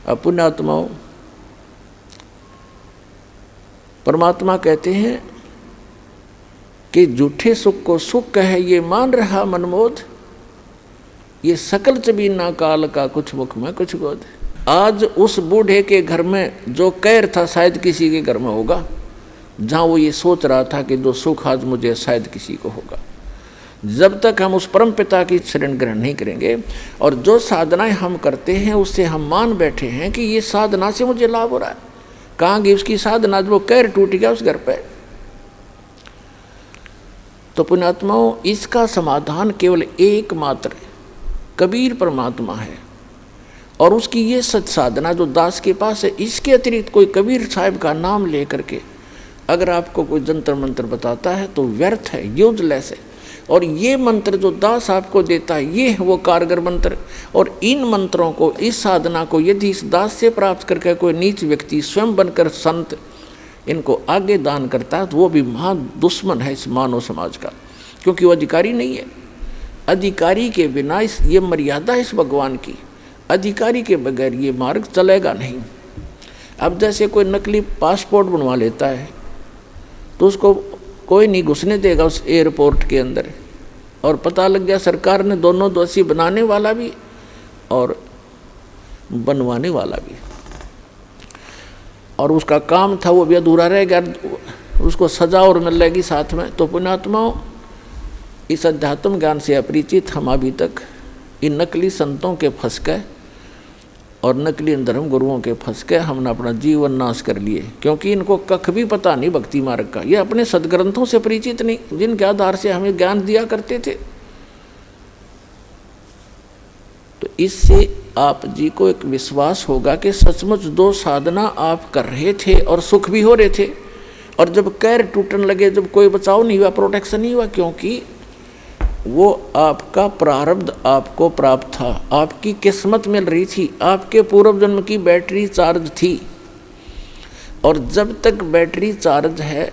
अब पुण्यात्माओं, परमात्मा कहते हैं कि झूठे सुख को सुख कहे ये मान रहा मनमोद, ये सकल चबीना काल का कुछ मुख में कुछ गोद। आज उस बूढ़े के घर में जो कैर था शायद किसी के घर में होगा, जहाँ वो ये सोच रहा था कि जो सुख आज मुझे शायद किसी को होगा। जब तक हम उस परम पिता की शरण ग्रहण नहीं करेंगे और जो साधनाएं हम करते हैं उससे हम मान बैठे हैं कि ये साधना से मुझे लाभ हो रहा है, कहाँ गई उसकी साधना, जो कैर टूट गया उस घर पे। तो पुण्यात्माओं, इसका समाधान केवल एकमात्र कबीर परमात्मा है और उसकी ये सच साधना जो दास के पास है। इसके अतिरिक्त कोई कबीर साहब का नाम लेकर के अगर आपको कोई जंतर मंत्र बताता है तो व्यर्थ है, यूजलेस है। और ये मंत्र जो दास आपको देता है ये है वो कारगर मंत्र। और इन मंत्रों को, इस साधना को यदि इस दास से प्राप्त करके कोई नीच व्यक्ति स्वयं बनकर संत इनको आगे दान करता है तो वो भी महा दुश्मन है इस मानव समाज का, क्योंकि वो अधिकारी नहीं है। अधिकारी के बिना ये मर्यादा इस भगवान की, अधिकारी के बगैर ये मार्ग चलेगा नहीं। अब जैसे कोई नकली पासपोर्ट बनवा लेता है तो उसको कोई नहीं घुसने देगा उस एयरपोर्ट के अंदर, और पता लग गया सरकार ने दोनों दोषी, बनाने वाला भी और बनवाने वाला भी, और उसका काम था वो भी अधूरा रह गया, उसको सजा और मिल जाएगी साथ में। तो पुण्यात्माओं, इस अध्यात्म ज्ञान से अपरिचित हम अभी तक इन नकली संतों के फंस गए और नकली धर्म गुरुओं के फंस के हमने अपना जीवन नाश कर लिए, क्योंकि इनको कख भी पता नहीं भक्ति मार्ग का। ये अपने सदग्रंथों से परिचित नहीं, जिनके आधार से हमें ज्ञान दिया करते थे। तो इससे आप जी को एक विश्वास होगा कि सचमुच दो साधना आप कर रहे थे और सुख भी हो रहे थे, और जब कैर टूटने लगे, जब कोई बचाव नहीं हुआ, प्रोटेक्शन नहीं हुआ, क्योंकि वो आपका प्रारब्ध आपको प्राप्त था, आपकी किस्मत मिल रही थी, आपके पूर्व जन्म की बैटरी चार्ज थी। और जब तक बैटरी चार्ज है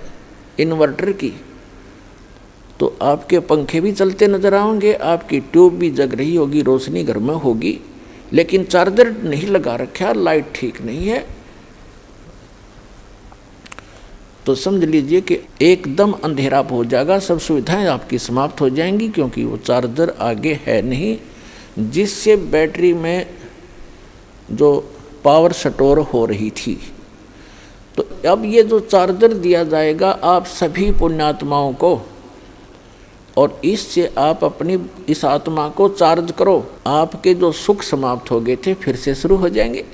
इन्वर्टर की तो आपके पंखे भी चलते नजर आएंगे, आपकी ट्यूब भी जग रही होगी, रोशनी घर में होगी, लेकिन चार्जर नहीं लगा रखा, लाइट ठीक नहीं है, तो समझ लीजिए कि एकदम अंधेरा हो जाएगा, सब सुविधाएं आपकी समाप्त हो जाएंगी, क्योंकि वो चार्जर आगे है नहीं जिससे बैटरी में जो पावर स्टोर हो रही थी। तो अब ये जो चार्जर दिया जाएगा आप सभी पुण्यात्माओं को, और इससे आप अपनी इस आत्मा को चार्ज करो, आपके जो सुख समाप्त हो गए थे फिर से शुरू हो जाएंगे।